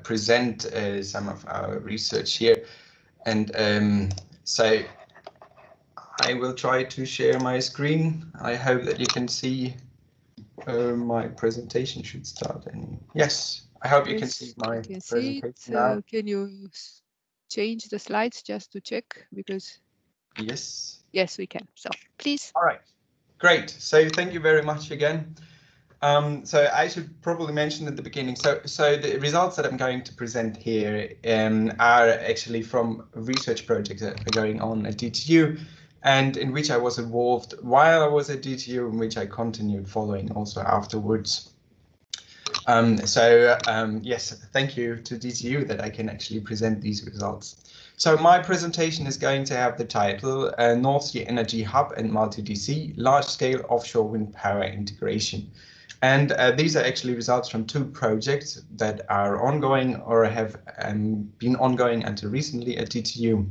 present some of our research here. And so I will try to share my screen. I hope that you can see my presentation should start. And yes, I hope you can see my presentation now. Can you change the slides just to check? Because yes, we can. So please. All right, great. So thank you very much again. So I should probably mention at the beginning, so the results that I'm going to present here are actually from research projects that are going on at DTU, and in which I was involved while I was at DTU, in which I continued following also afterwards. Yes, thank you to DTU that I can actually present these results. So my presentation is going to have the title North Sea Energy Hub and multiDC, large-scale offshore wind power integration. And these are actually results from two projects that are ongoing or have been ongoing until recently at DTU.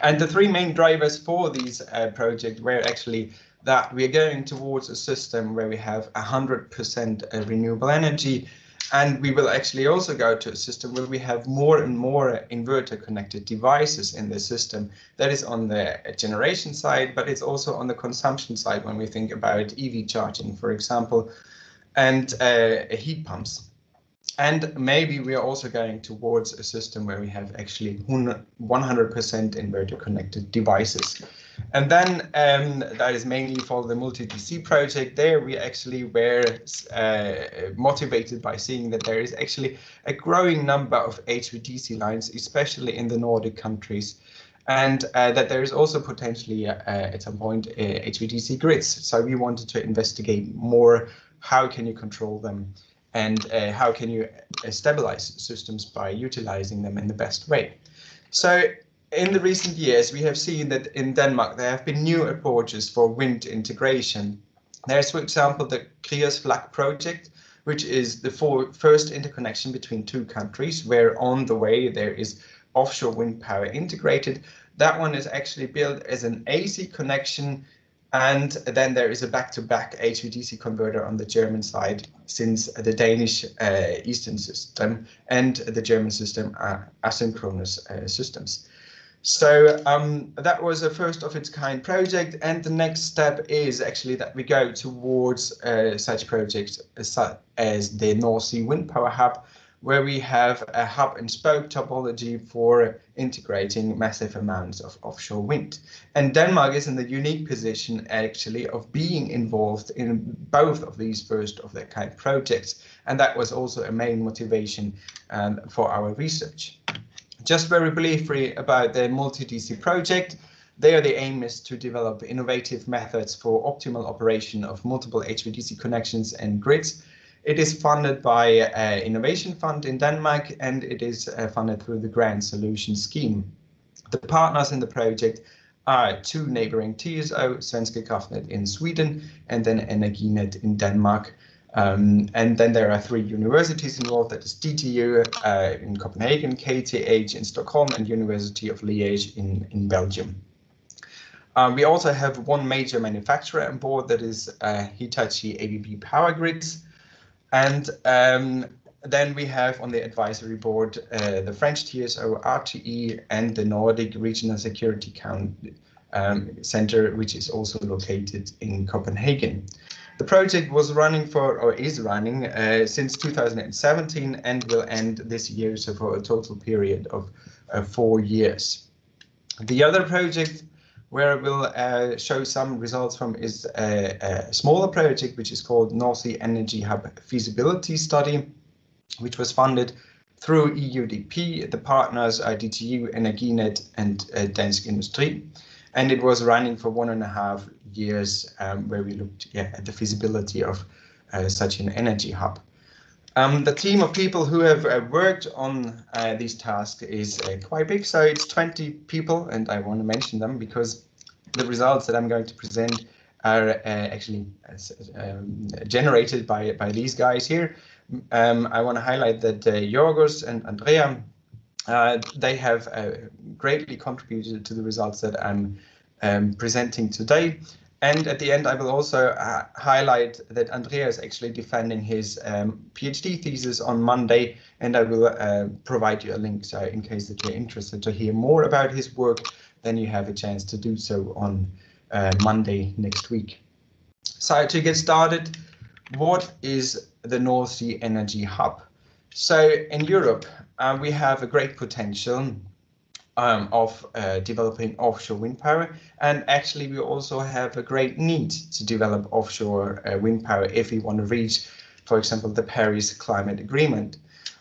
And the three main drivers for these projects were actually that we are going towards a system where we have 100% renewable energy, and we will actually also go to a system where we have more and more inverter connected devices in the system. That is on the generation side, but it's also on the consumption side when we think about EV charging, for example, and heat pumps. And maybe we are also going towards a system where we have actually 100% inverter connected devices. And then that is mainly for the multi-DC project. There we actually were motivated by seeing that there is actually a growing number of HVDC lines, especially in the Nordic countries, and that there is also potentially at some point HVDC grids. So we wanted to investigate more, how can you control them, and how can you stabilize systems by utilizing them in the best way. So in the recent years, we have seen that in Denmark, there have been new approaches for wind integration. There's, for example, the Kriegers Flak project, which is the first interconnection between two countries, where on the way there is offshore wind power integrated. That one is actually built as an AC connection, and then there is a back-to-back HVDC converter on the German side, since the Danish Eastern system and the German system are asynchronous systems. So that was a first of its kind project, and the next step is actually that we go towards such projects as the North Sea Wind Power Hub, where we have a hub and spoke topology for integrating massive amounts of offshore wind. And Denmark is in the unique position actually of being involved in both of these first of their kind projects, and that was also a main motivation for our research. Just very briefly about the multi-DC project. There the aim is to develop innovative methods for optimal operation of multiple HVDC connections and grids. It is funded by an innovation fund in Denmark, and it is funded through the Grand Solution scheme. The partners in the project are two neighboring TSO, Svenska Kraftnät in Sweden, and then Energinet in Denmark. And then there are three universities involved, that is DTU in Copenhagen, KTH in Stockholm, and University of Liège in Belgium. We also have one major manufacturer on board, that is Hitachi ABB Power Grids. And then we have on the advisory board the French TSO RTE and the Nordic Regional Security Center, which is also located in Copenhagen. The project was running is running since 2017 and will end this year, so for a total period of 4 years. The other project where I will show some results from is a smaller project, which is called North Sea Energy Hub Feasibility Study, which was funded through EUDP. The partners are DTU, Energinet, and Dansk Energi. And it was running for 1.5 years, where we looked at the feasibility of such an energy hub. The team of people who have worked on these tasks is quite big, so it's 20 people, and I want to mention them because the results that I'm going to present are actually generated by these guys here. I want to highlight that Jorgos and Andrea, they have greatly contributed to the results that I'm presenting today. And at the end, I will also highlight that Andrea is actually defending his PhD thesis on Monday, and I will provide you a link. So in case that you're interested to hear more about his work, then you have a chance to do so on Monday next week. So to get started, what is the North Sea Energy Hub? So in Europe, we have a great potential of developing offshore wind power, and actually we also have a great need to develop offshore wind power if we want to reach, for example, the Paris Climate Agreement.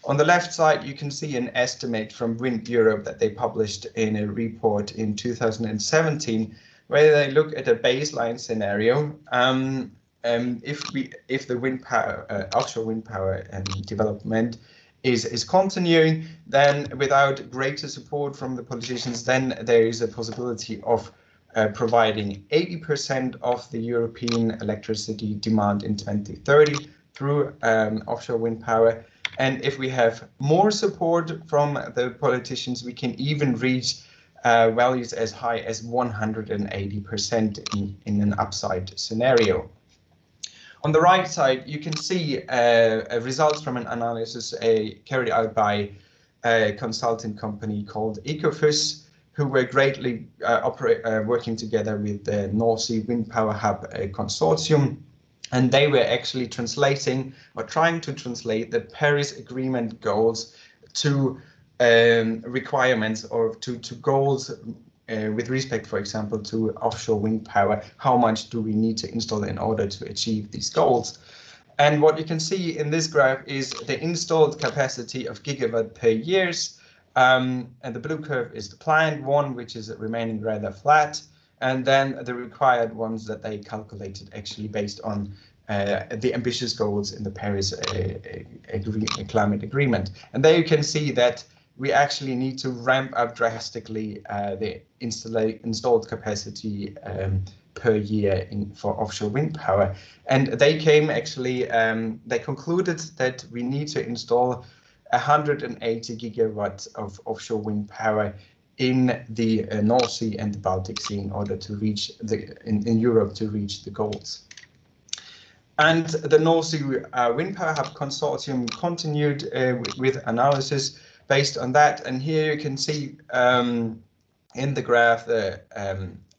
On the left side, you can see an estimate from Wind Europe that they published in a report in 2017, where they look at a baseline scenario. If the wind power, offshore wind power development is continuing, then without greater support from the politicians, then there is a possibility of providing 80% of the European electricity demand in 2030 through offshore wind power. And if we have more support from the politicians, we can even reach values as high as 180% in an upside scenario. On the right side, you can see results from an analysis carried out by a consulting company called Ecofys, who were greatly working together with the North Sea Wind Power Hub Consortium. And they were actually translating or trying to translate the Paris Agreement goals to requirements or to goals with respect, for example, to offshore wind power. How much do we need to install in order to achieve these goals? And what you can see in this graph is the installed capacity of gigawatt per year. And the blue curve is the planned one, which is remaining rather flat. And then the required ones that they calculated actually based on the ambitious goals in the Paris Climate Agreement. And there you can see that we actually need to ramp up drastically the installed capacity per year for offshore wind power. And they came actually, they concluded that we need to install 180 gigawatts of offshore wind power in the North Sea and the Baltic Sea in order to reach in Europe to reach the goals. And the North Sea Wind Power Hub Consortium continued with analysis based on that. And here you can see in the graph the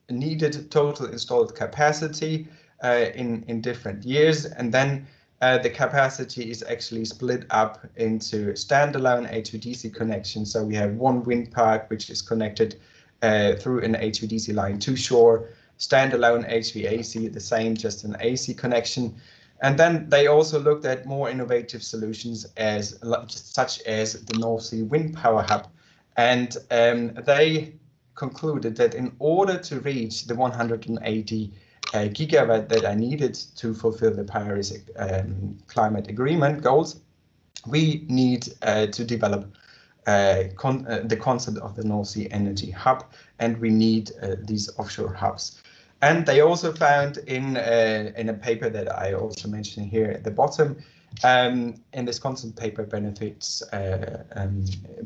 needed total installed capacity in different years. And then the capacity is actually split up into standalone HVDC connections. So we have one wind park which is connected through an HVDC line to shore, standalone HVAC, the same, just an AC connection. And then they also looked at more innovative solutions such as the North Sea Wind Power Hub. And they concluded that in order to reach the 180 gigawatt that I needed to fulfill the Paris Climate Agreement goals, we need to develop the concept of the North Sea Energy Hub, and we need these offshore hubs. And they also found in a paper that I also mentioned here at the bottom, in this concept paper Benefits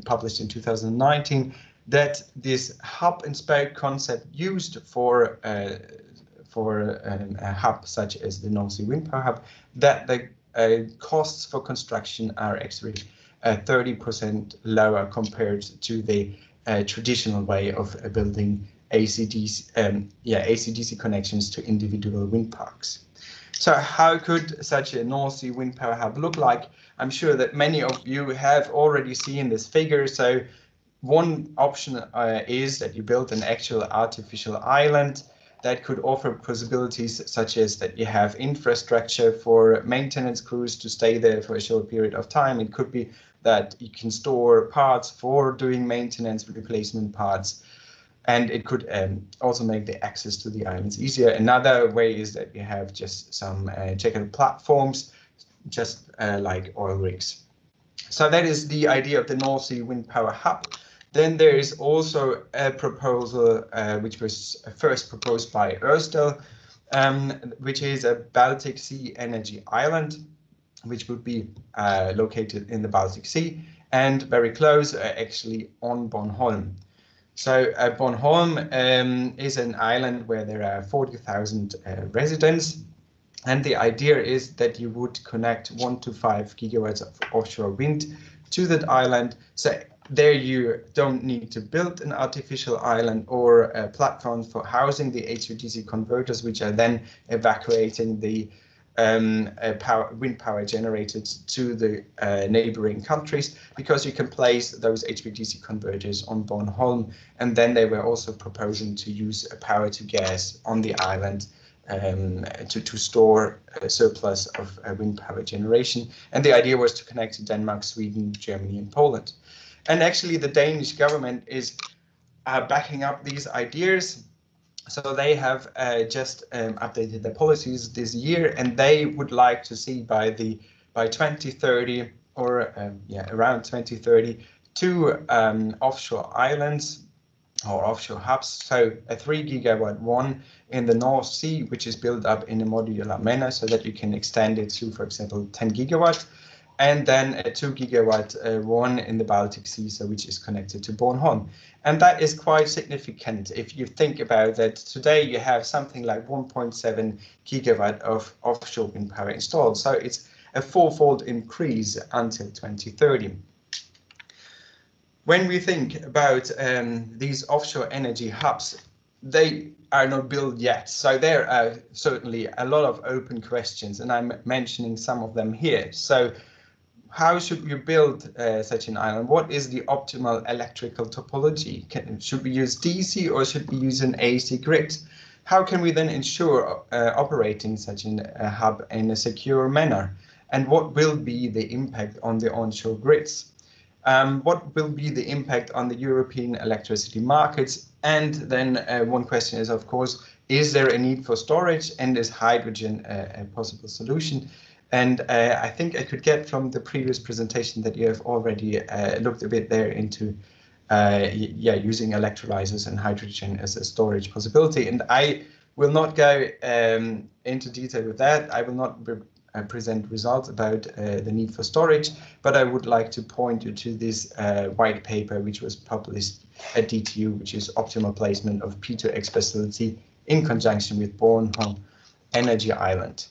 published in 2019, that this hub and spoke concept used for a hub such as the North Sea Wind Power Hub, that the costs for construction are actually 30% lower compared to the traditional way of building AC/DC connections to individual wind parks. So how could such a North Sea Wind Power Hub look like? I'm sure that many of you have already seen this figure. So one option is that you build an actual artificial island that could offer possibilities such as that you have infrastructure for maintenance crews to stay there for a short period of time. It could be that you can store parts for doing maintenance, replacement parts. And it could also make the access to the islands easier. Another way is that you have just some check-in platforms, just like oil rigs. So that is the idea of the North Sea Wind Power Hub. Then there is also a proposal which was first proposed by Ørsted, which is a Baltic Sea energy island, which would be located in the Baltic Sea and very close, actually on Bornholm. So Bornholm is an island where there are 40,000 residents. And the idea is that you would connect 1 to 5 gigawatts of offshore wind to that island. So there you don't need to build an artificial island or a platform for housing the HVDC converters, which are then evacuating the wind power generated to the neighboring countries, because you can place those HVDC converters on Bornholm. And then they were also proposing to use power to gas on the island to store a surplus of wind power generation. And the idea was to connect to Denmark, Sweden, Germany, and Poland. And actually, the Danish government is backing up these ideas. So they have just updated their policies this year, and they would like to see by 2030 or around 2030 2 offshore islands or offshore hubs. So a 3 gigawatt one in the North Sea, which is built up in a modular manner so that you can extend it to, for example, 10 gigawatt. And then a 2 gigawatt one in the Baltic Sea, so which is connected to Bornholm. And that is quite significant if you think about that. Today you have something like 1.7 gigawatt of offshore wind power installed. So it's a 4-fold increase until 2030. When we think about these offshore energy hubs, they are not built yet. So there are certainly a lot of open questions, and I'm mentioning some of them here. So how should we build such an island? What is the optimal electrical topology? Should we use DC or should we use an AC grid? How can we then ensure operating such a hub in a secure manner? And what will be the impact on the onshore grids? What will be the impact on the European electricity markets? And then one question is, of course, is there a need for storage, and is hydrogen a possible solution? And I think I could get from the previous presentation that you have already looked a bit there into using electrolyzers and hydrogen as a storage possibility. And I will not go into detail with that. I will not present results about the need for storage, but I would like to point you to this white paper which was published at DTU, which is optimal placement of P2X facility in conjunction with Bornholm Energy Island.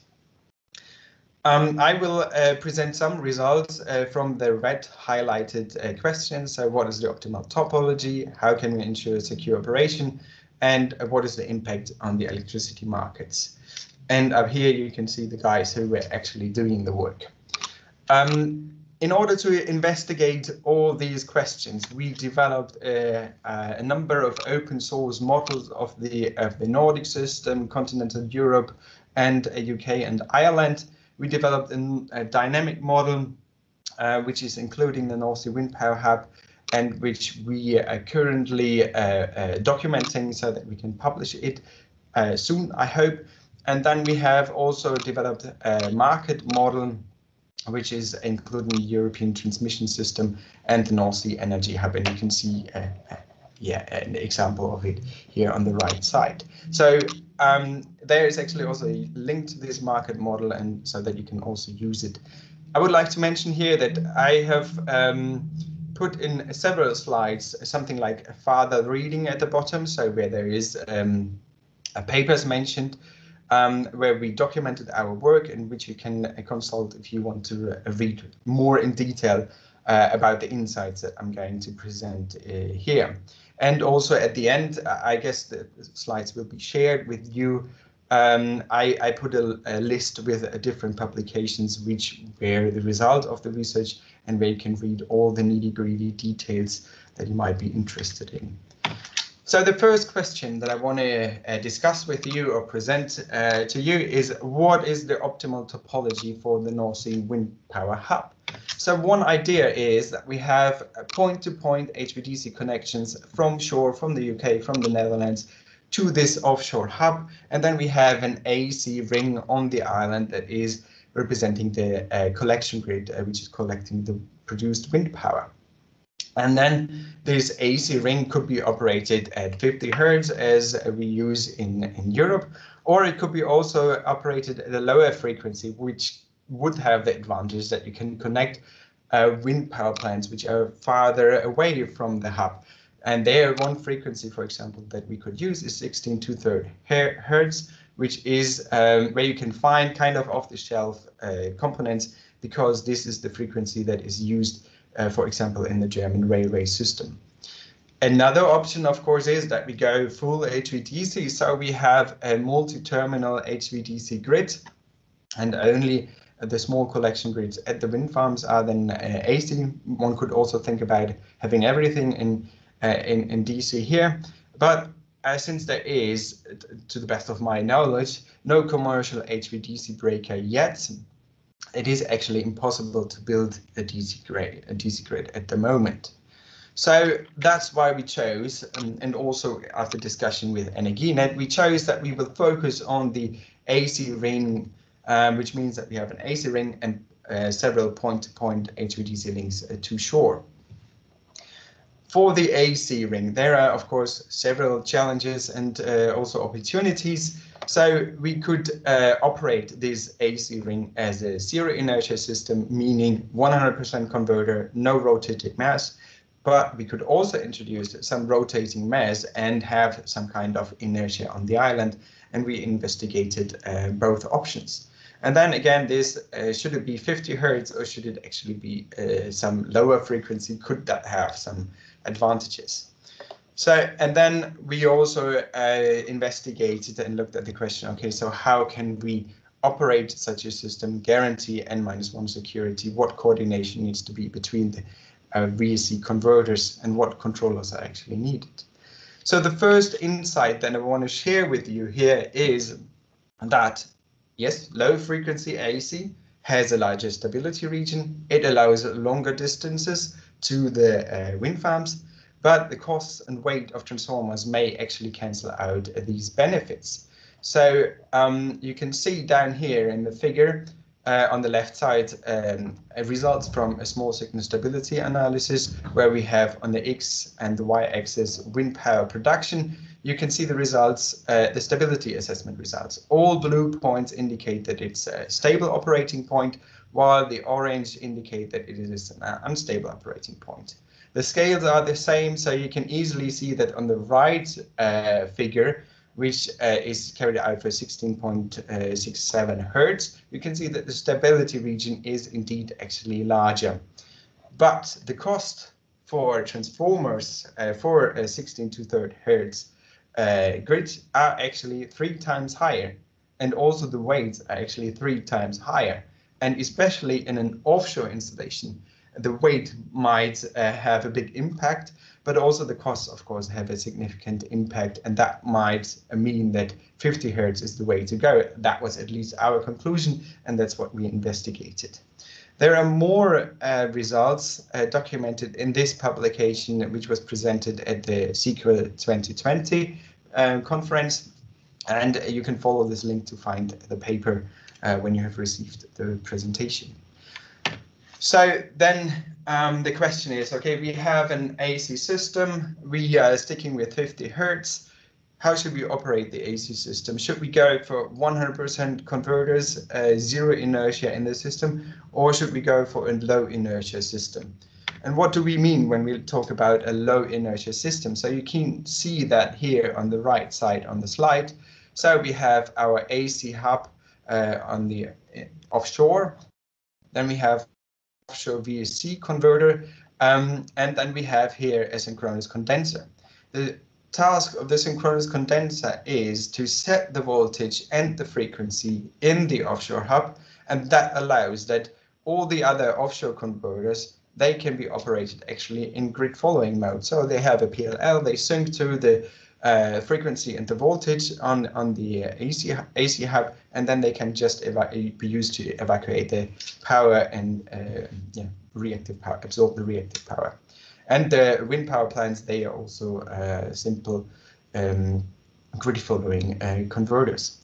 I will present some results from the red highlighted questions. So what is the optimal topology? How can we ensure secure operation? And what is the impact on the electricity markets? And up here you can see the guys who were actually doing the work. In order to investigate all these questions, we developed a number of open source models of the Nordic system, continental Europe, and UK and Ireland. We developed a dynamic model, which is including the North Sea Wind Power Hub, and which we are currently documenting so that we can publish it soon, I hope. And then we have also developed a market model, which is including the European transmission system and the North Sea Energy Hub. And you can see an example of it here on the right side. So there is actually also a link to this market model, and so that you can also use it. I would like to mention here that I have put in several slides something like a further reading at the bottom, so where there is papers mentioned, where we documented our work, and which you can consult if you want to read more in detail about the insights that I'm going to present here. And also at the end, I guess the slides will be shared with you. I put a list with different publications which were the result of the research, and where you can read all the nitty-gritty details that you might be interested in. So the first question that I want to discuss with you or present to you is, what is the optimal topology for the North Sea Wind Power Hub? So one idea is that we have point-to-point HVDC connections from shore, from the UK, from the Netherlands, to this offshore hub, and then we have an AC ring on the island that is representing the collection grid, which is collecting the produced wind power. And then this AC ring could be operated at 50 Hertz as we use in Europe, or it could be also operated at a lower frequency, which would have the advantage that you can connect wind power plants which are farther away from the hub. And there, one frequency, for example, that we could use is 16 2/3 hertz, which is where you can find kind of off-the-shelf components, because this is the frequency that is used, for example, in the German railway system. Another option, of course, is that we go full HVDC. So we have a multi-terminal HVDC grid, and only the small collection grids at the wind farms are then AC. One could also think about having everything in DC here, but since there is, to the best of my knowledge, no commercial HVDC breaker yet, it is actually impossible to build a DC grid at the moment. So that's why we chose, and also after discussion with Energinet, we chose that we will focus on the AC ring, which means that we have an AC ring and several point-to-point HVDC links to shore. For the AC ring, there are, of course, several challenges and also opportunities. So we could operate this AC ring as a zero-inertia system, meaning 100% converter, no rotating mass. But we could also introduce some rotating mass and have some kind of inertia on the island. And we investigated both options. And then again, this should it be 50 hertz or should it actually be some lower frequency? Could that have some advantages? So, and then we also investigated and looked at the question, okay, so how can we operate such a system, guarantee N-1 security? What coordination needs to be between the VSC converters and what controllers are actually needed? So the first insight that I want to share with you here is that yes, low frequency AC has a larger stability region. It allows longer distances to the wind farms, but the costs and weight of transformers may actually cancel out these benefits. So you can see down here in the figure on the left side results from a small signal stability analysis, where we have on the X and the Y axis wind power production. You can see the results, the stability assessment results. All blue points indicate that it's a stable operating point, while the orange indicate that it is an unstable operating point. The scales are the same, so you can easily see that on the right figure, which is carried out for 16.67 hertz, you can see that the stability region is indeed actually larger. But the cost for transformers for 16 2/3 hertz grids are actually 3 times higher, and also the weights are actually 3 times higher. And especially in an offshore installation, the weight might have a big impact, but also the costs, of course, have a significant impact, and that might mean that 50 hertz is the way to go. That was at least our conclusion, and that's what we investigated. There are more results documented in this publication, which was presented at the SQL 2020 conference, and you can follow this link to find the paper when you have received the presentation. So then the question is, okay, we have an AC system, we are sticking with 50 hertz. How should we operate the AC system? Should we go for 100% converters, zero inertia in the system, or should we go for a low inertia system? And what do we mean when we talk about a low inertia system? So you can see that here on the right side on the slide. So we have our AC hub on the offshore. Then we have offshore VSC converter, and then we have here a synchronous condenser. The task of the synchronous condenser is to set the voltage and the frequency in the offshore hub, and that allows that all the other offshore converters, they can be operated actually in grid following mode. So they have a PLL, they sync to the frequency and the voltage on the AC hub, and then they can just be used to evacuate the power and reactive power, absorb the reactive power. And the wind power plants, they are also simple grid following converters.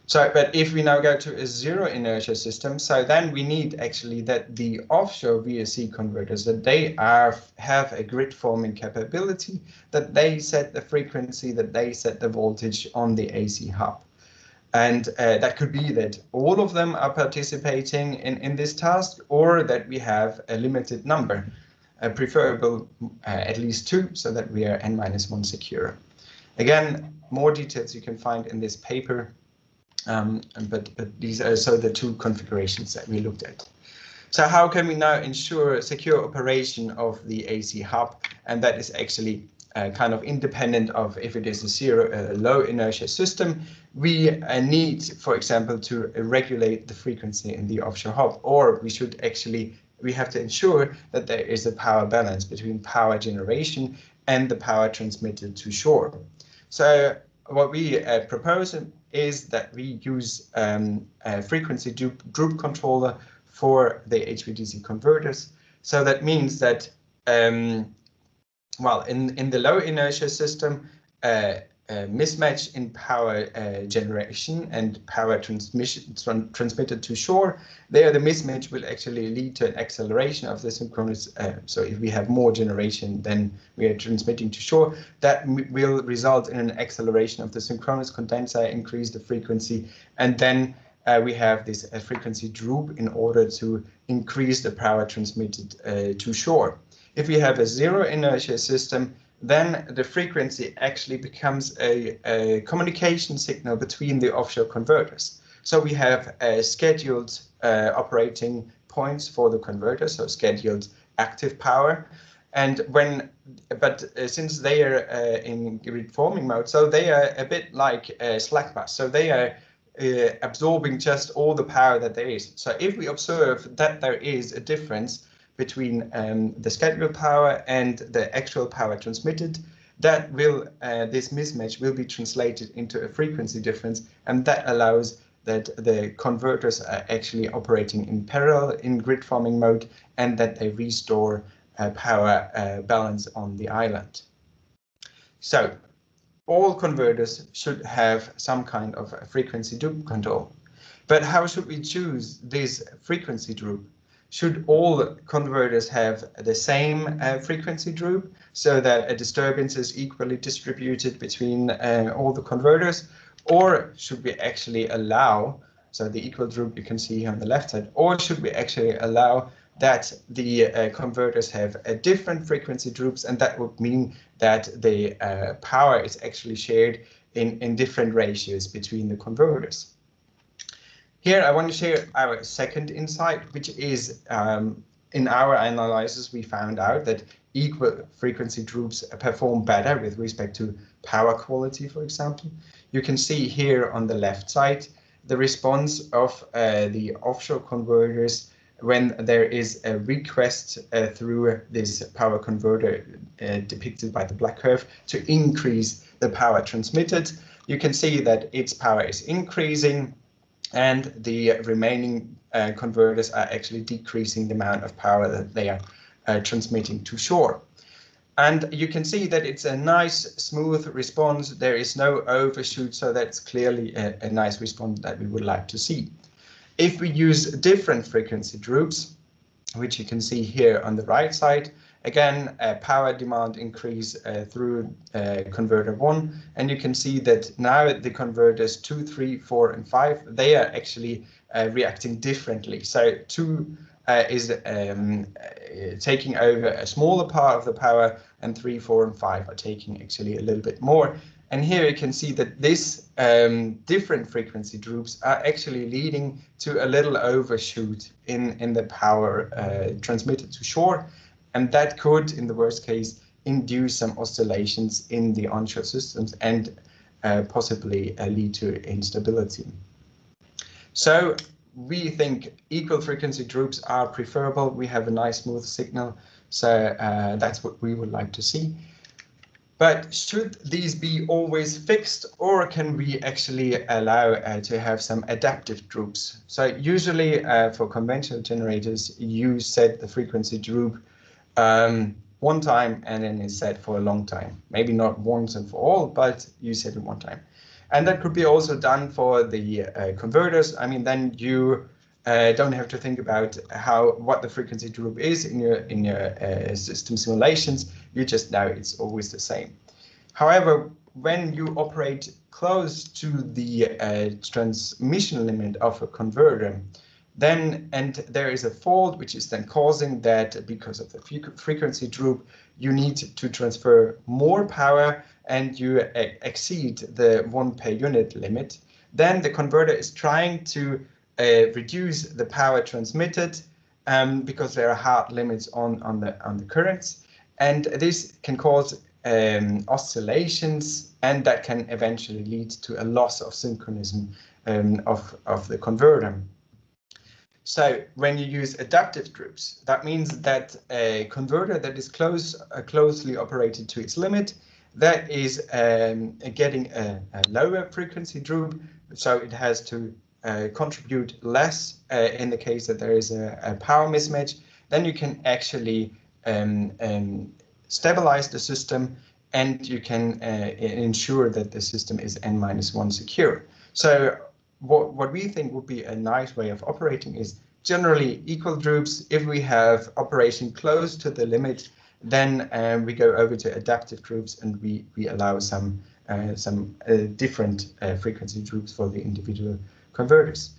So, but if we now go to a zero inertia system, so then we need actually that the offshore VSC converters, that they have a grid forming capability, that they set the frequency, that they set the voltage on the AC hub. And that could be that all of them are participating in this task, or that we have a limited number. preferable at least 2, so that we are n-1 secure. Again, more details you can find in this paper, but these are so the 2 configurations that we looked at. So how can we now ensure secure operation of the AC hub? And that is actually kind of independent of if it is a low inertia system. We need, for example, to regulate the frequency in the offshore hub, or we have to ensure that there is a power balance between power generation and the power transmitted to shore. So what we propose is that we use a frequency droop controller for the HVDC converters. So that means that, well, in the low inertia system, mismatch in power generation and power transmitted to shore, there the mismatch will actually lead to an acceleration of the synchronous. So if we have more generation than we are transmitting to shore, that will result in an acceleration of the synchronous condenser, increase the frequency, and then we have this frequency droop in order to increase the power transmitted to shore. If we have a zero inertia system, then the frequency actually becomes a communication signal between the offshore converters. So we have scheduled operating points for the converter, so scheduled active power. And since they are in grid forming mode, so they are a bit like slack bus. So they are absorbing just all the power that there is. So if we observe that there is a difference between the scheduled power and the actual power transmitted, that will this mismatch will be translated into a frequency difference, and that allows that the converters are actually operating in parallel in grid forming mode, and that they restore power balance on the island. So all converters should have some kind of a frequency droop control. But how should we choose this frequency droop? Should all converters have the same frequency droop so that a disturbance is equally distributed between all the converters? Or should we actually allow, so the equal droop you can see here on the left side, or should we actually allow that the converters have a different frequency droops, and that would mean that the power is actually shared in different ratios between the converters? Here I want to share our second insight, which is in our analysis we found out that equal frequency droops perform better with respect to power quality, for example. You can see here on the left side the response of the offshore converters when there is a request through this power converter depicted by the black curve to increase the power transmitted. You can see that its power is increasing, and the remaining converters are actually decreasing the amount of power that they are transmitting to shore. And you can see that it's a nice, smooth response. There is no overshoot, so that's clearly a nice response that we would like to see. If we use different frequency droops, which you can see here on the right side, again, power demand increase through converter 1, and you can see that now the converters 2, 3, 4, and 5, they are actually reacting differently. So 2 is taking over a smaller part of the power, and 3, 4, and 5 are taking actually a little bit more. And here you can see that this different frequency droops are actually leading to a little overshoot in the power transmitted to shore. And that could, in the worst case, induce some oscillations in the onshore systems and possibly lead to instability. So we think equal frequency droops are preferable. We have a nice smooth signal, so that's what we would like to see. But should these be always fixed, or can we actually allow to have some adaptive droops? So usually for conventional generators, you set the frequency droop one time, and then it's set for a long time. Maybe not once and for all, but you set it one time. And that could be also done for the converters. I mean, then you don't have to think about what the frequency droop is in your system simulations. You just know it's always the same. However, when you operate close to the transmission limit of a converter, and there is a fault which is then causing that, because of the frequency droop, you need to transfer more power and you exceed the 1 per unit limit. Then the converter is trying to reduce the power transmitted because there are hard limits on the currents, and this can cause oscillations, and that can eventually lead to a loss of synchronism of the converter. So when you use adaptive droops, that means that a converter that is closely operated to its limit, that is getting a lower frequency droop, so it has to contribute less in the case that there is a power mismatch. Then you can actually stabilize the system, and you can ensure that the system is n-1 secure. So what we think would be a nice way of operating is generally equal droops. If we have operation close to the limit, then we go over to adaptive droops, and we allow some different frequency droops for the individual converters.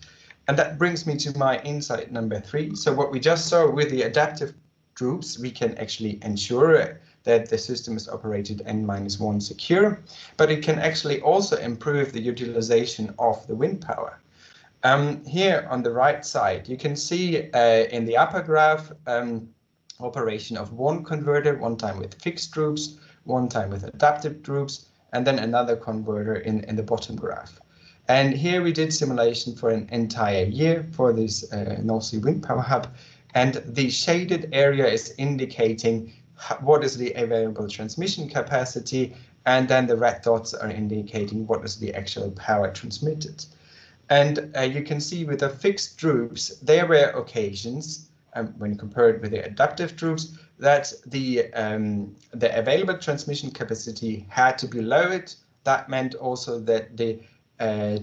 And that brings me to my insight number 3. So what we just saw with the adaptive droops, we can actually ensure that the system is operated n-1 secure, but it can actually also improve the utilization of the wind power. Here on the right side, you can see in the upper graph operation of one converter, one time with fixed droops, one time with adaptive droops, and then another converter in the bottom graph. And here we did simulation for an entire year for this North Sea Wind Power Hub, and the shaded area is indicating what is the available transmission capacity, and then the red dots are indicating what is the actual power transmitted. And you can see with the fixed droops, there were occasions, when compared with the adaptive droops, that the available transmission capacity had to be lowered. That meant also that the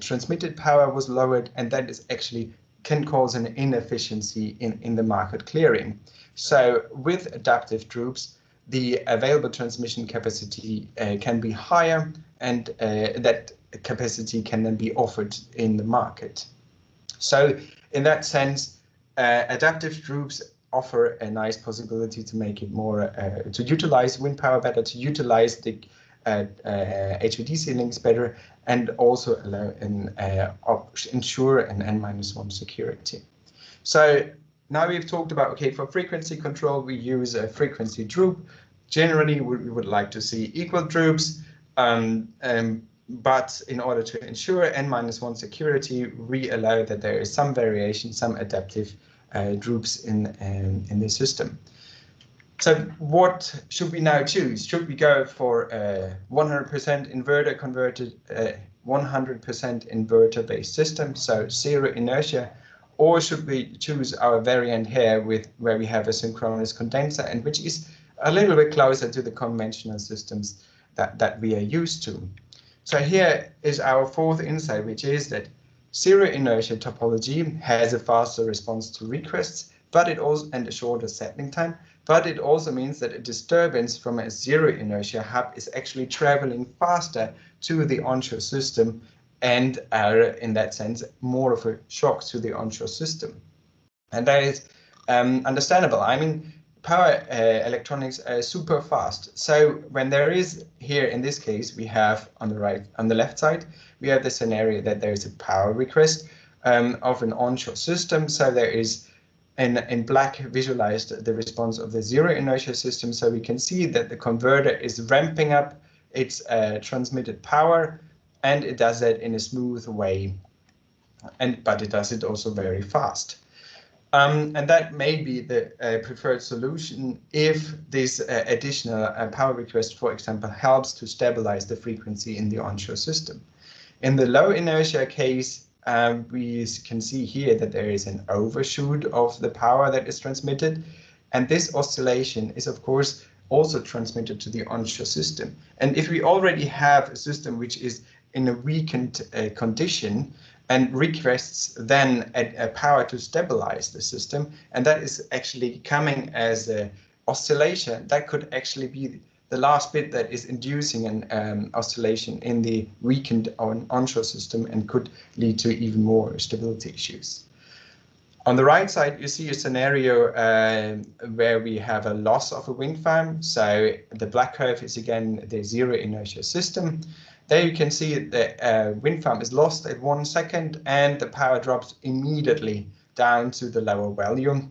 transmitted power was lowered, and that is actually can cause an inefficiency in the market clearing. So with adaptive droops, the available transmission capacity can be higher, and that capacity can then be offered in the market. So in that sense, adaptive droops offer a nice possibility to make it more, to utilize wind power better, to utilize the HVDC links better, and also allow ensure an n-1 security. So now we've talked about, okay, for frequency control, we use a frequency droop. Generally, we would like to see equal droops, but in order to ensure n-1 security, we allow that there is some variation, some adaptive droops in the system. So what should we now choose? Should we go for a 100% inverter converted, 100% inverter-based system, so zero inertia, or should we choose our variant here where we have a synchronous condenser, and which is a little bit closer to the conventional systems that we are used to? So here is our fourth insight, which is that zero inertia topology has a faster response to requests, but it also and a shorter settling time. But it also means that a disturbance from a zero inertia hub is actually traveling faster to the onshore system, and in that sense more of a shock to the onshore system. And that is understandable. I mean, power electronics are super fast. So when there is, here in this case, we have on the left side, we have the scenario that there is a power request of an onshore system. So there is in black visualized the response of the zero inertia system. So we can see that the converter is ramping up its transmitted power, and it does that in a smooth way, but it does it also very fast. And that may be the preferred solution if this additional power request, for example, helps to stabilize the frequency in the onshore system. In the low inertia case, we can see here that there is an overshoot of the power that is transmitted, and this oscillation is of course also transmitted to the onshore system. And if we already have a system which is in a weakened condition and requests then a power to stabilize the system, and that is actually coming as a oscillation, that could actually be the last bit that is inducing an oscillation in the weakened onshore system and could lead to even more stability issues. On the right side, you see a scenario where we have a loss of a wind farm. So the black curve is again the zero inertia system. There you can see the wind farm is lost at 1 second and the power drops immediately down to the lower value.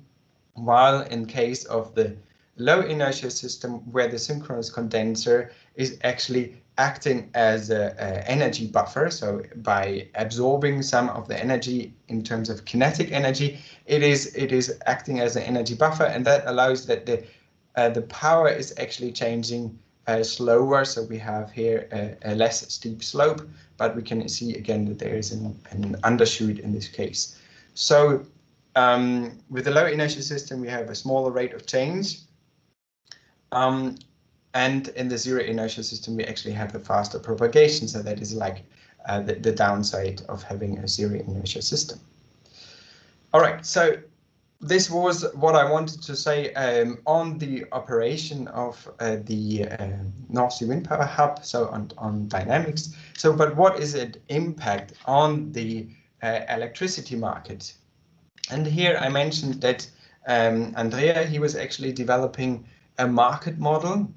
While in case of the low inertia system, where the synchronous condenser is actually acting as an energy buffer, so by absorbing some of the energy in terms of kinetic energy, it is acting as an energy buffer, and that allows that the power is actually changing slower. So we have here a less steep slope, but we can see again that there is an undershoot in this case. So with the low inertia system, we have a smaller rate of change. And in the zero inertia system, we actually have a faster propagation. So that is like the downside of having a zero inertia system. All right, so this was what I wanted to say on the operation of the North Sea Wind Power Hub, so on dynamics. So, but what is its impact on the electricity market? And here I mentioned that Andrea, he was actually developing a market model,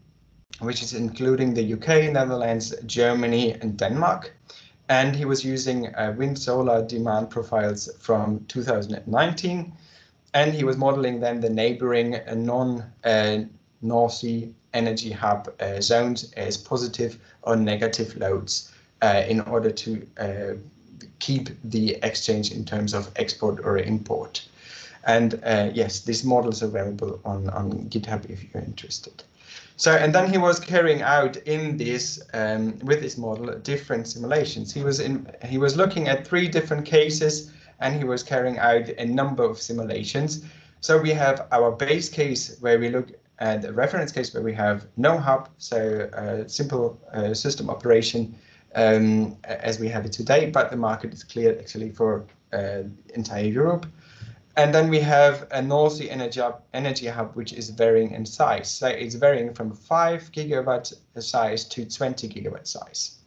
which is including the UK, Netherlands, Germany, and Denmark. And he was using wind solar demand profiles from 2019. And he was modeling then the neighboring non-North Sea energy hub zones as positive or negative loads in order to keep the exchange in terms of export or import. And yes, this model is available on GitHub if you're interested. So, and then he was carrying out in this with this model different simulations. He was looking at 3 different cases, and he was carrying out a number of simulations. So we have our base case where we look at the reference case where we have no hub, so simple system operation as we have it today, but the market is cleared actually for entire Europe. And then we have a North Sea energy hub, which is varying in size. So it's varying from 5 gigawatt size to 20 gigawatt size.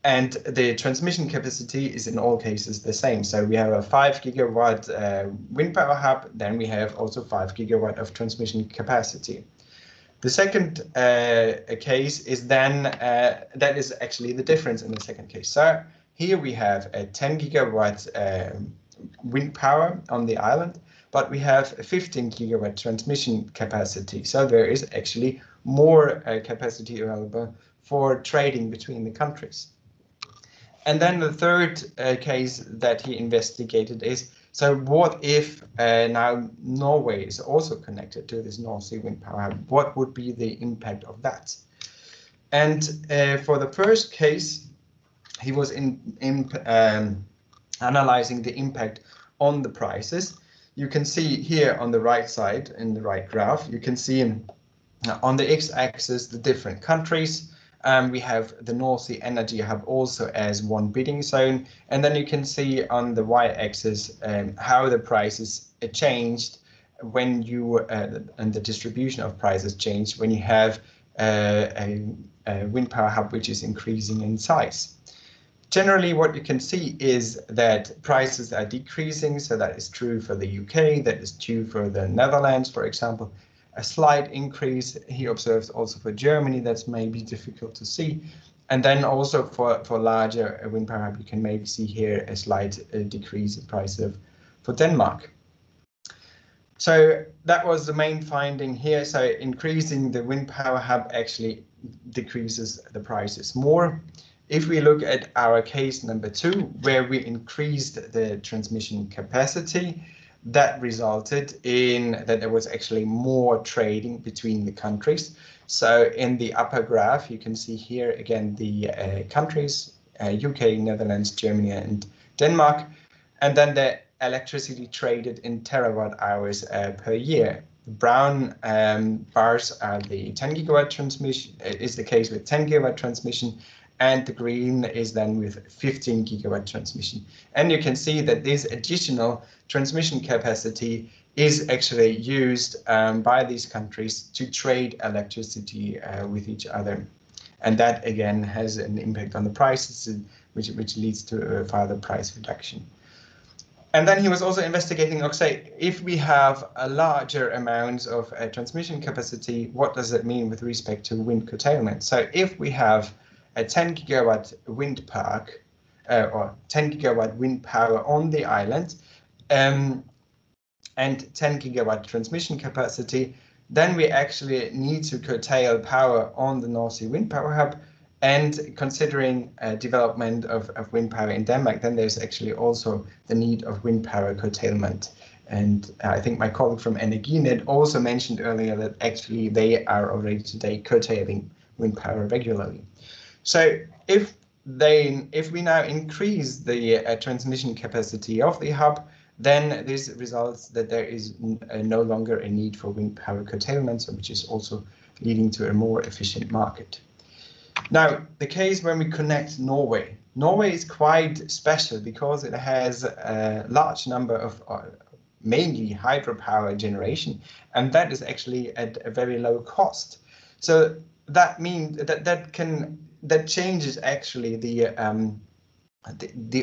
And the transmission capacity is in all cases the same. So we have a 5 gigawatt wind power hub, then we have also 5 gigawatt of transmission capacity. The second case is then, that is actually the difference in the second case. So here we have a 10 gigawatt wind power on the island, but we have a 15 gigawatt transmission capacity. So there is actually more capacity available for trading between the countries. And then the third case that he investigated is, so what if now Norway is also connected to this North Sea wind power hub? What would be the impact of that? And for the first case, he was analyzing the impact on the prices. You can see here on the right side, in the right graph, you can see on the x-axis the different countries. We have the North Sea Energy Hub also as one bidding zone, and then you can see on the y-axis how the prices changed when you and the distribution of prices changed when you have a wind power hub which is increasing in size. Generally, what you can see is that prices are decreasing, so that is true for the UK, that is true for the Netherlands, for example. A slight increase he observes also for Germany, that's maybe difficult to see. And then also for larger wind power hub, you can maybe see here a slight decrease in price for Denmark. So that was the main finding here. So increasing the wind power hub actually decreases the prices more. If we look at our case number 2, where we increased the transmission capacity, that resulted in that there was actually more trading between the countries. So in the upper graph, you can see here again the countries, UK, Netherlands, Germany, and Denmark, and then the electricity traded in terawatt hours per year. The brown bars are the 10 gigawatt transmission, is the case with 10 gigawatt transmission, and the green is then with 15 gigawatt transmission. And you can see that this additional transmission capacity is actually used by these countries to trade electricity with each other. And that again has an impact on the prices, which leads to a further price reduction. And then he was also investigating, okay, if we have a larger amount of transmission capacity, what does it mean with respect to wind curtailment? So if we have a 10 gigawatt wind park or 10 gigawatt wind power on the island and 10 gigawatt transmission capacity, then we actually need to curtail power on the North Sea Wind Power Hub. And considering development of wind power in Denmark, then there's actually also the need of wind power curtailment. And I think my colleague from Energinet also mentioned earlier that actually they are already today curtailing wind power regularly. So if we now increase the transmission capacity of the hub, then this results that there is no longer a need for wind power curtailment, which is also leading to a more efficient market. Now, the case when we connect Norway. Norway is quite special because it has a large number of mainly hydropower generation, and that is actually at a very low cost. So that means that changes actually the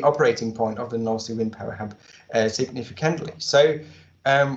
operating point of the North Sea Wind Power Hub significantly. So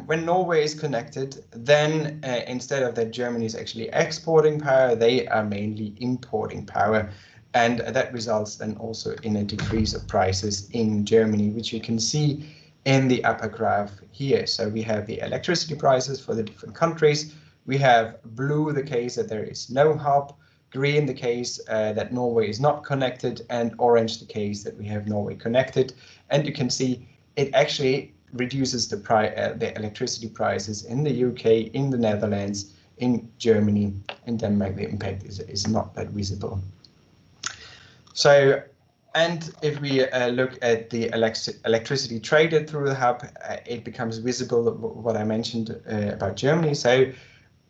when Norway is connected, then instead of that Germany is actually exporting power, they are mainly importing power. And that results then also in a decrease of prices in Germany, which you can see in the upper graph here. So we have the electricity prices for the different countries. We have blue the case that there is no hub, green the case that Norway is not connected, and orange the case that we have Norway connected. And you can see it actually reduces the electricity prices in the UK, in the Netherlands, in Germany, in Denmark. The impact is not that visible. So, and if we look at the electricity traded through the hub, it becomes visible what I mentioned about Germany. So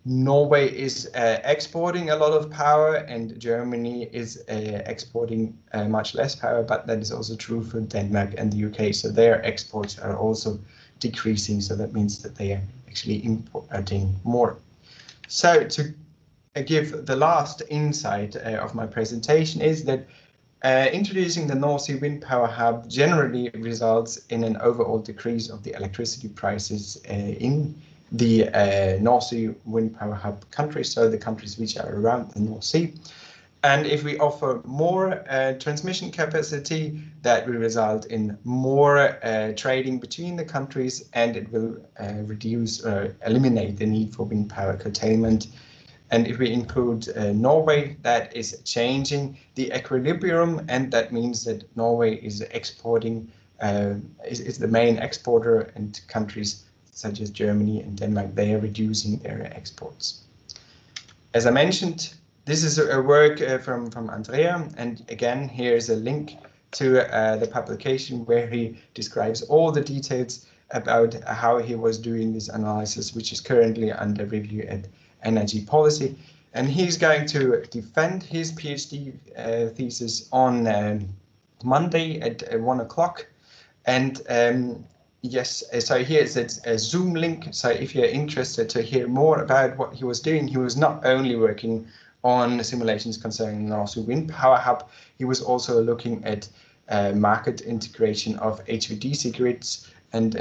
Norway is exporting a lot of power and Germany is exporting much less power, but that is also true for Denmark and the UK. So their exports are also decreasing. So that means that they are actually importing more. So to give the last insight of my presentation is that introducing the North Sea Wind Power Hub generally results in an overall decrease of the electricity prices in the North Sea Wind Power Hub countries, so the countries which are around the North Sea. And if we offer more transmission capacity, that will result in more trading between the countries, and it will reduce or eliminate the need for wind power curtailment. And if we include Norway, that is changing the equilibrium, and that means that Norway is exporting, is the main exporter, and countries such as Germany and Denmark, they are reducing their exports. As I mentioned, this is a work from Andrea, and again, here's a link to the publication where he describes all the details about how he was doing this analysis, which is currently under review at Energy Policy. And he's going to defend his PhD thesis on Monday at 1 o'clock. And yes, so here's a Zoom link. So if you're interested to hear more about what he was doing, he was not only working on simulations concerning the North Sea Wind Power Hub, he was also looking at market integration of HVDC grids and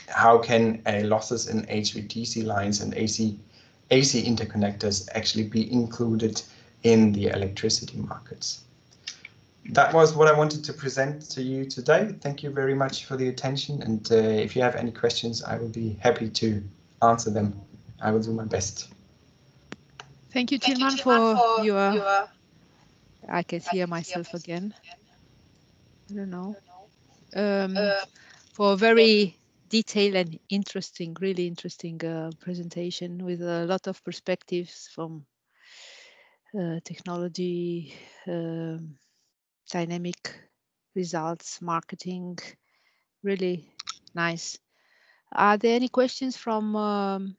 how can losses in HVDC lines and AC interconnectors actually be included in the electricity markets. That was what I wanted to present to you today. Thank you very much for the attention. And if you have any questions, I will be happy to answer them. I will do my best. Thank you, Tilman, for your... I can hear myself again. I don't know. For a very detailed and interesting, really interesting presentation with a lot of perspectives from technology, dynamic results, marketing. Really nice. Are there any questions from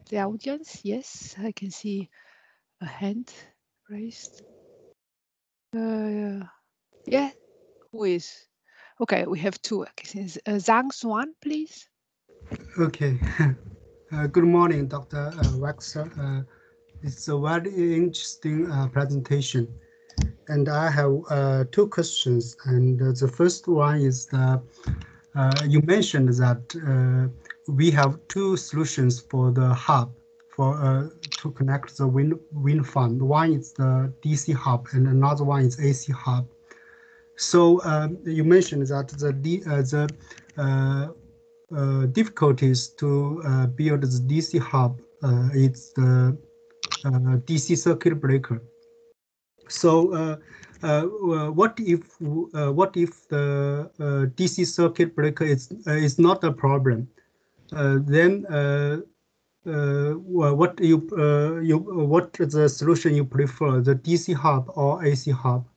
the audience? Yes, I can see a hand raised. Yeah, who is? Okay, we have two. Zhang Xuan, please. Okay. Good morning, Dr. Weckesser. It's a very interesting presentation. and I have two questions. And the first one is you mentioned that we have two solutions for the hub for to connect the wind farm. One is the DC hub, and another one is AC hub. So you mentioned that the difficulties to build the DC hub is the DC circuit breaker. So what if the DC circuit breaker is not a problem? Then what the solution you prefer, the DC hub or AC hub?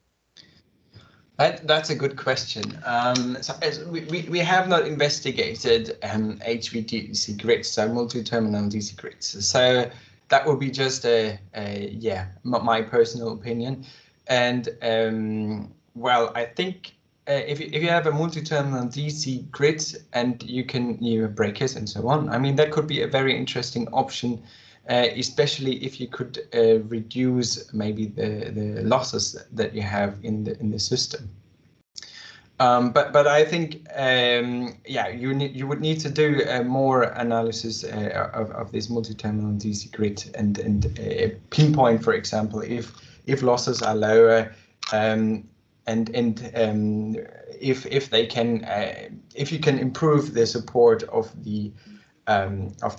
That's a good question. So we have not investigated HVDC grids, so multi-terminal DC grids. So that would be just my personal opinion. And well, I think if you have a multi-terminal DC grid and you have breakers and so on, I mean that could be a very interesting option. Especially if you could reduce maybe the losses that you have in the system. But I think you would need to do more analysis of this multi-terminal DC grid and pinpoint, for example, if losses are lower and if they can if you can improve the support of the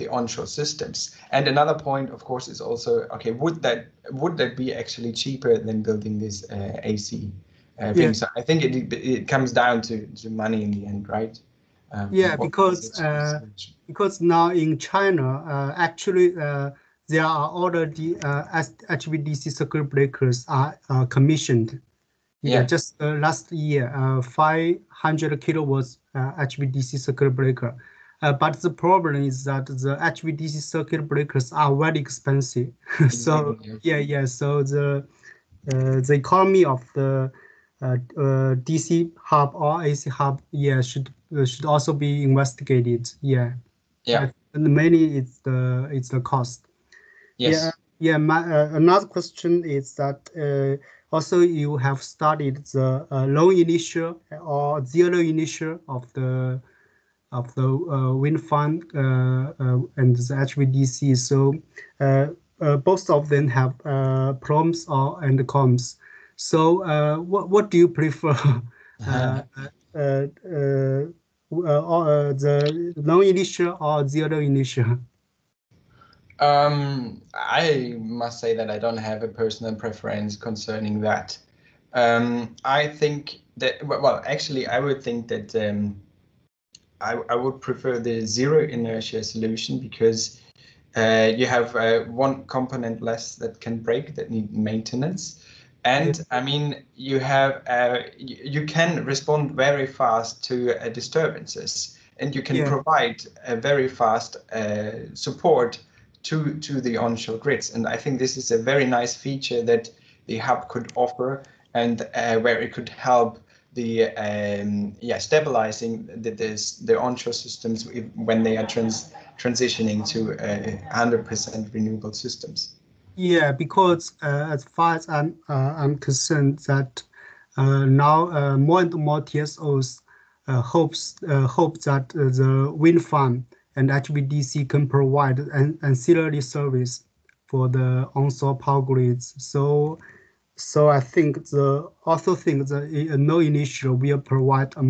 onshore systems. And another point, of course, is also, okay, would that be actually cheaper than building this AC thing? So I think it comes down to money in the end, right? Because now in China, actually there are already HVDC circuit breakers are commissioned. Just last year, 500 kilowatts HVDC circuit breaker. But the problem is that the HVDC circuit breakers are very expensive. So so the economy of the DC hub or AC hub should also be investigated. Mainly it's the cost. Another question is that also you have studied the low inertia or zero inertia of the wind farm and the HVDC. So both of them have pros and cons. So what do you prefer? The low inertia or zero inertia? I must say that I don't have a personal preference concerning that. I think that, well, actually, I would think that I would prefer the zero inertia solution because you have one component less that can break, that need maintenance. And I mean, you have you can respond very fast to disturbances, and you can provide a very fast support to the onshore grids. And I think this is a very nice feature that the hub could offer, and where it could help the stabilizing the onshore systems when they are transitioning to 100% renewable systems. Yeah, because as far as I'm concerned, that now more and more TSOs hope that the wind farm and HVDC can provide an ancillary service for the onshore power grids. So I think also think that no inertia will provide a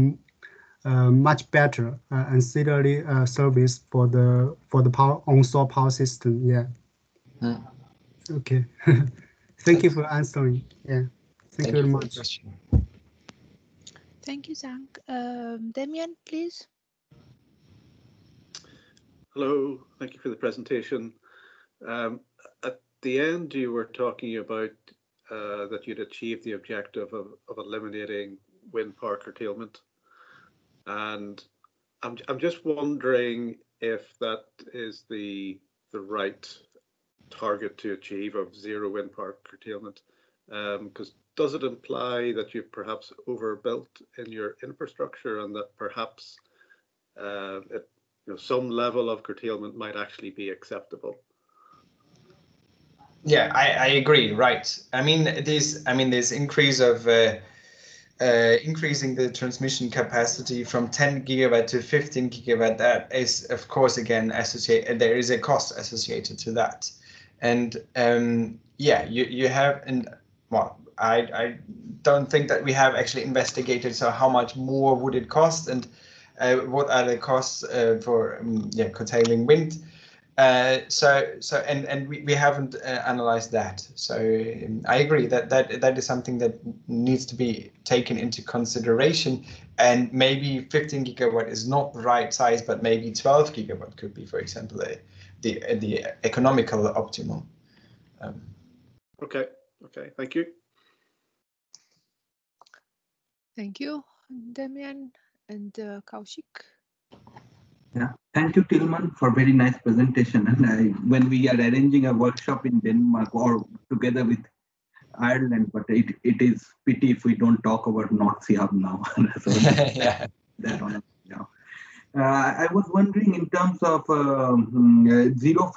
much better ancillary service for the onshore power system. Okay. Thank you for answering. Thank you very much. Thank you, Zhang. Damien, please. Hello, thank you for the presentation. At the end, you were talking about that you'd achieved the objective of eliminating wind power curtailment. And I'm just wondering if that is the right target to achieve of zero wind power curtailment, because does it imply that you've perhaps overbuilt in your infrastructure and that perhaps some level of curtailment might actually be acceptable? Yeah, I agree. Right. I mean, this increase of increasing the transmission capacity from 10 gigawatt to 15 gigawatt. That is, of course, again associated. There is a cost associated to that, and yeah, you have. And well, I don't think that we have actually investigated. So how much more would it cost, and what are the costs for yeah, curtailing wind? And we haven't analyzed that. So I agree that is something that needs to be taken into consideration. And maybe 15 gigawatt is not the right size, but maybe 12 gigawatt could be, for example, the economical optimum. Okay, thank you. Thank you, Damian and Kaushik. Yeah, thank you, Tilman, for very nice presentation. And when we are arranging a workshop in Denmark or together with Ireland, but it is pity if we don't talk about North Sea Hub now. So Yeah. that one, yeah. I was wondering in terms of zero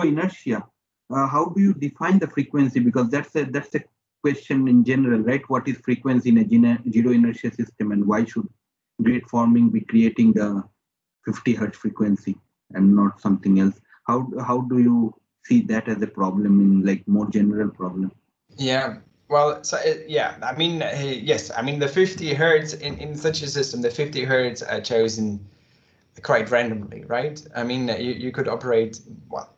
inertia, how do you define the frequency? Because that's a question in general, right? What is frequency in a zero inertia system, and why should grid forming be creating the 50 hertz frequency and not something else? How do you see that as a problem in like more general problem? Yeah. Well, so yeah, I mean, yes, I mean the 50 hertz in such a system, the 50 hertz are chosen quite randomly, right? I mean, you could operate, well,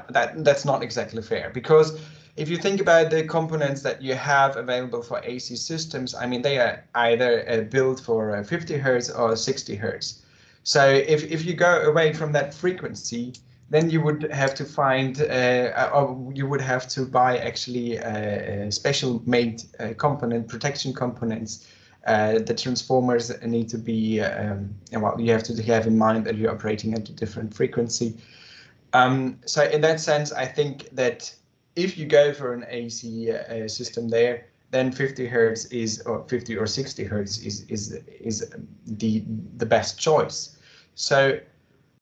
that's not exactly fair, because if you think about the components that you have available for AC systems, I mean, they are either built for 50 hertz or 60 hertz. So if you go away from that frequency, then you would have to find, or you would have to buy actually special made component protection components. The transformers need to be, well, you have to have in mind that you're operating at a different frequency. So in that sense, I think that if you go for an AC system there, then 50 hertz is, or 50 or 60 hertz is the best choice. So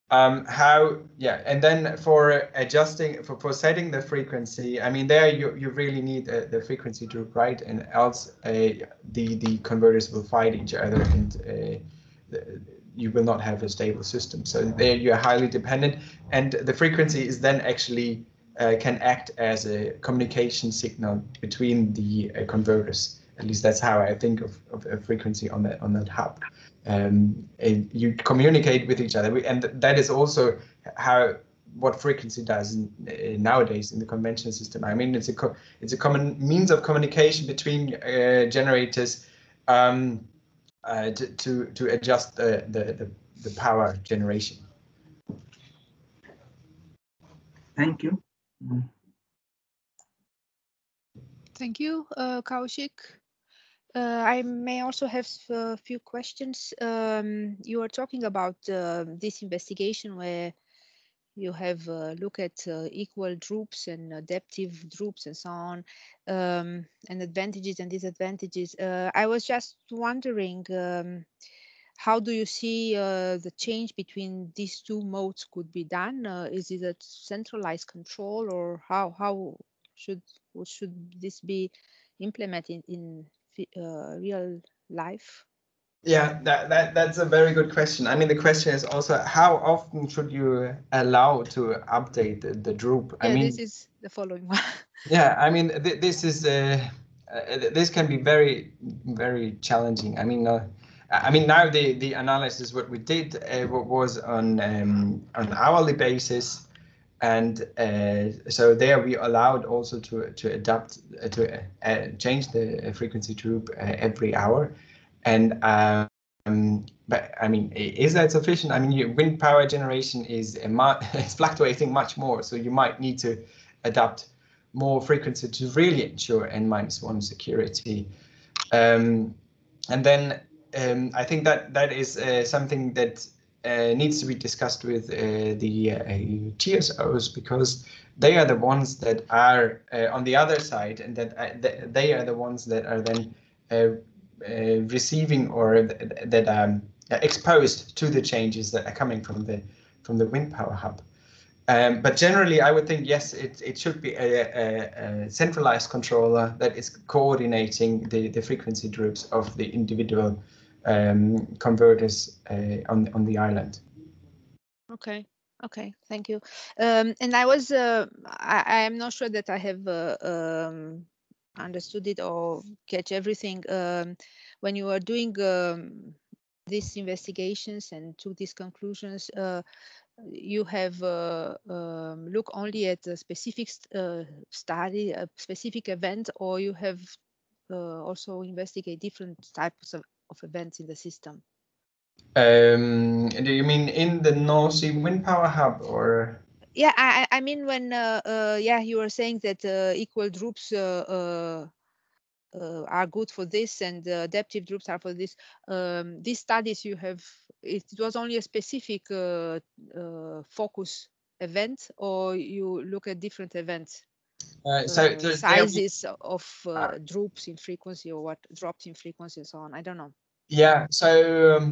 how, yeah, and then for adjusting, for setting the frequency, I mean, there you really need the frequency droop, right? And else the converters will fight each other, and you will not have a stable system. So there you are highly dependent, and the frequency is then actually can act as a communication signal between the converters. At least that's how I think of a frequency on that hub. And you communicate with each other, and that is also what frequency does nowadays in the conventional system. I mean, it's a common means of communication between generators to adjust the power generation. Thank you. Thank you, Kaushik. I may also have a few questions. You are talking about this investigation where you have look at equal droops and adaptive droops and so on, and advantages and disadvantages. I was just wondering, how do you see the change between these two modes could be done? Is it a centralized control, or how should this be implemented in real life? Yeah, that's a very good question. I mean, the question is also how often should you allow to update the droop? Yeah, I mean, this is the following one. Yeah, I mean, this is this can be very, very challenging. I mean, now the analysis what we did was on an hourly basis, and so there we allowed also to adapt to change the frequency droop every hour, and but I mean, is that sufficient? I mean, your wind power generation is is fluctuating much more, so you might need to adapt more frequency to really ensure N-1 security. And then I think that is something that needs to be discussed with the TSOs, because they are the ones that are on the other side, and that they are the ones that are then receiving or that are exposed to the changes that are coming from the wind power hub. But generally, I would think, yes, it should be a centralized controller that is coordinating the frequency droops of the individual converters on the island. Okay. Okay, thank you. And I was, I am not sure that I have understood it or catch everything. When you are doing these investigations and to these conclusions, you have look only at a specific study, a specific event, or you have also investigate different types of events in the system? Do you mean in the North Sea Wind Power Hub, or? Yeah, I mean when yeah, you were saying that equal droops are good for this and adaptive droops are for this. These studies you have, it was only a specific focus event, or you look at different events? Sizes of droops in frequency, or what dropped in frequency and so on. I don't know. Yeah, so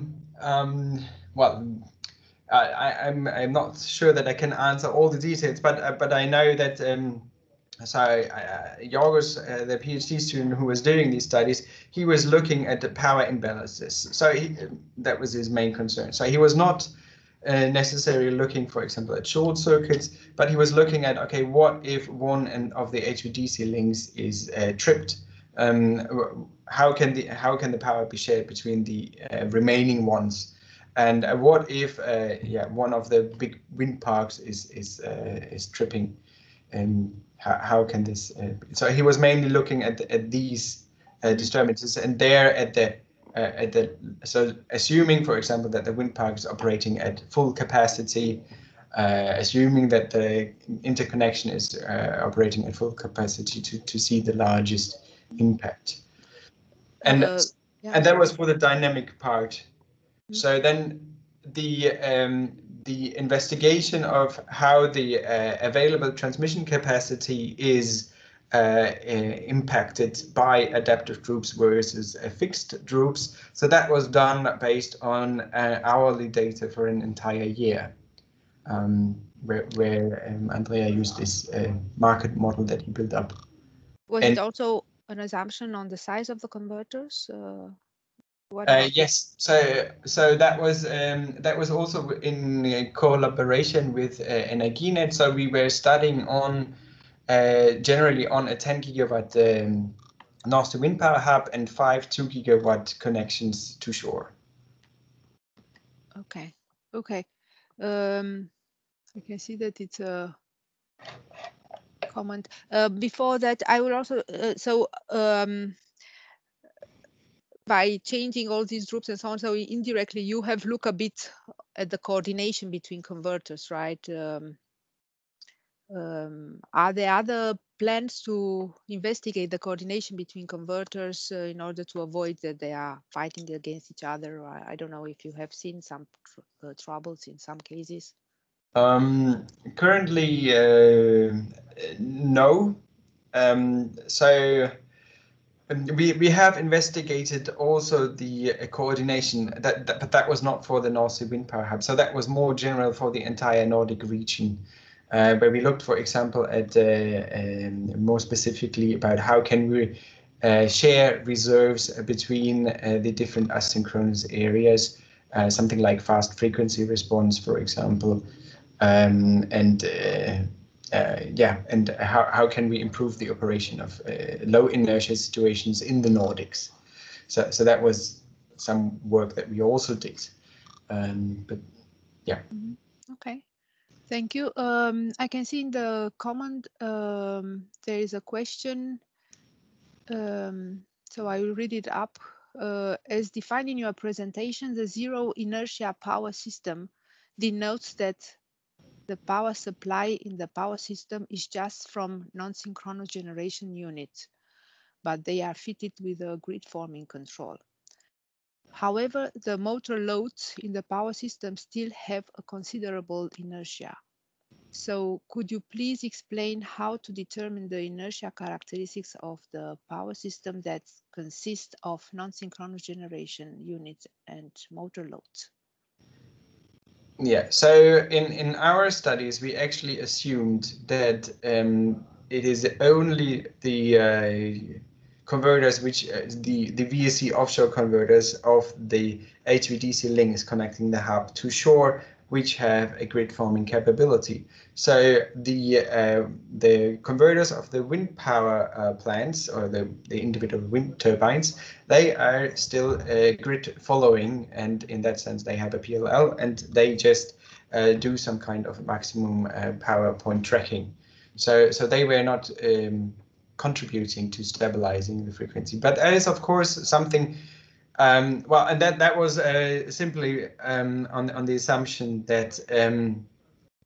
well, I'm not sure that I can answer all the details, but I know that Jorgos, the PhD student who was doing these studies, he was looking at the power imbalances. So that was his main concern. So he was not necessarily looking, for example, at short circuits, but he was looking at, okay, what if one of the HVDC links is tripped? How can the power be shared between the remaining ones? And what if one of the big wind parks is tripping? And how can this? So he was mainly looking at these disturbances, and there at the so assuming, for example, that the wind park is operating at full capacity, assuming that the interconnection is operating at full capacity to see the largest impact, and that was for the dynamic part. So then the investigation of how the available transmission capacity is impacted by adaptive droops versus fixed droops. So that was done based on hourly data for an entire year, where Andrea used this market model that he built up. Was it also an assumption on the size of the converters? Yes, so that was also in collaboration with Energinet. So we were studying on generally on a 10 gigawatt North Sea Wind Power Hub and 5 2 gigawatt connections to shore. Okay, okay. I can see that it's a comment. Before that, I will also by changing all these droops and so on, so indirectly you have looked a bit at the coordination between converters, right? Are there other plans to investigate the coordination between converters in order to avoid that they are fighting against each other? I don't know if you have seen some troubles in some cases. Currently, no. So we have investigated also the coordination, but that was not for the North Sea Wind Power Hub. So that was more general for the entire Nordic region, where we looked, for example, at more specifically about how can we share reserves between the different asynchronous areas, something like fast frequency response, for example, and how can we improve the operation of low inertia situations in the Nordics? So that was some work that we also did, but yeah. Okay, thank you. I can see in the comment there is a question, so I will read it up. As defined in your presentation, the zero inertia power system denotes that the power supply in the power system is just from non-synchronous generation units, but they are fitted with a grid forming control. However, the motor loads in the power system still have a considerable inertia. So could you please explain how to determine the inertia characteristics of the power system that consists of non-synchronous generation units and motor loads? Yeah, so in our studies, we actually assumed that it is only the converters, which the VSC offshore converters of the HVDC links connecting the hub to shore, which have a grid forming capability. So the converters of the wind power plants, or the individual wind turbines, they are still grid following, and in that sense they have a PLL, and they just do some kind of maximum power point tracking. So they were not contributing to stabilizing the frequency. But that is, of course, something. Well, and that was simply on the assumption that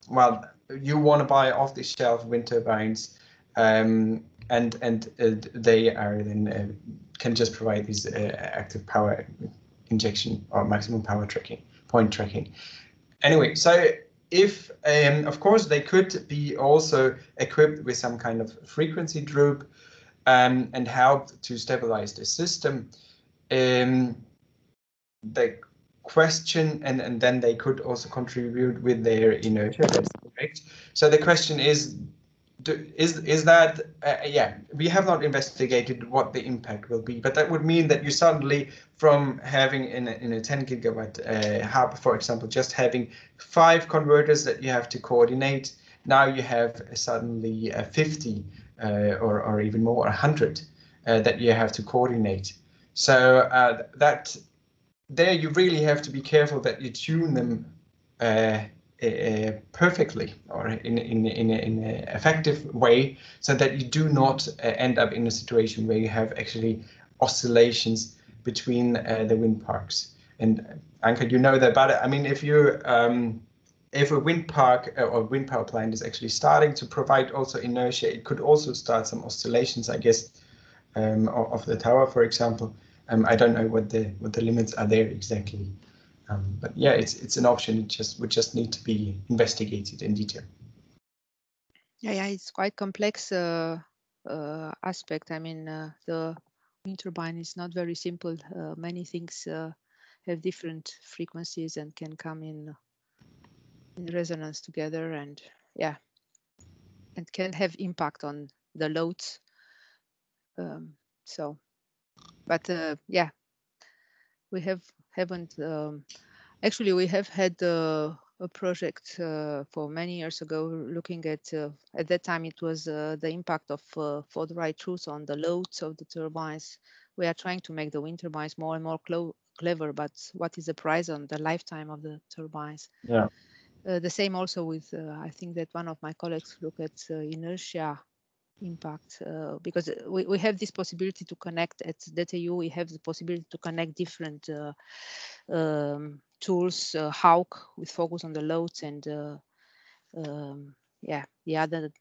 well, you want to buy off-the-shelf wind turbines, and they are then can just provide these active power injection or maximum power tracking, point tracking. Anyway, so if of course they could be also equipped with some kind of frequency droop and help to stabilize the system. The question, and then they could also contribute with their inertia. That's correct. So the question is that yeah, we have not investigated what the impact will be, but that would mean that you suddenly, from having in a 10 gigawatt hub, for example, just having 5 converters that you have to coordinate, now you have suddenly 50 or even more, 100 that you have to coordinate. So that there you really have to be careful that you tune them perfectly, or in an effective way, so that you do not end up in a situation where you have actually oscillations between the wind parks. And Anka, you know that, but I mean, if you if a wind park or wind power plant is actually starting to provide also inertia, it could also start some oscillations, I guess, of the tower, for example. I don't know what the limits are there exactly. But yeah, it's an option. It would just need to be investigated in detail. Yeah, it's quite complex aspect. I mean, the wind turbine is not very simple. Many things have different frequencies and can come in resonance together, and yeah, and can have impact on the loads. So, but yeah, we haven't. Actually, we have had a project for many years ago looking at that time it was the impact of for the right truth on the loads of the turbines. We are trying to make the wind turbines more and more clever, but what is the price on the lifetime of the turbines? Yeah. The same also with I think that one of my colleagues look at inertia impact, because we have this possibility to connect at DTU. We have the possibility to connect different tools, Hawk with focus on the loads, and yeah, the other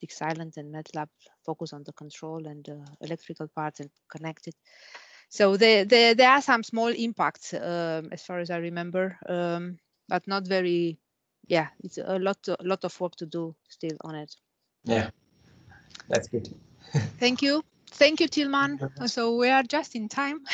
Silent and MATLAB focus on the control and electrical parts and connected. So there are some small impacts as far as I remember, but not very. Yeah, it's a lot of work to do still on it. Yeah, that's good. Thank you, Tilman. So we are just in time.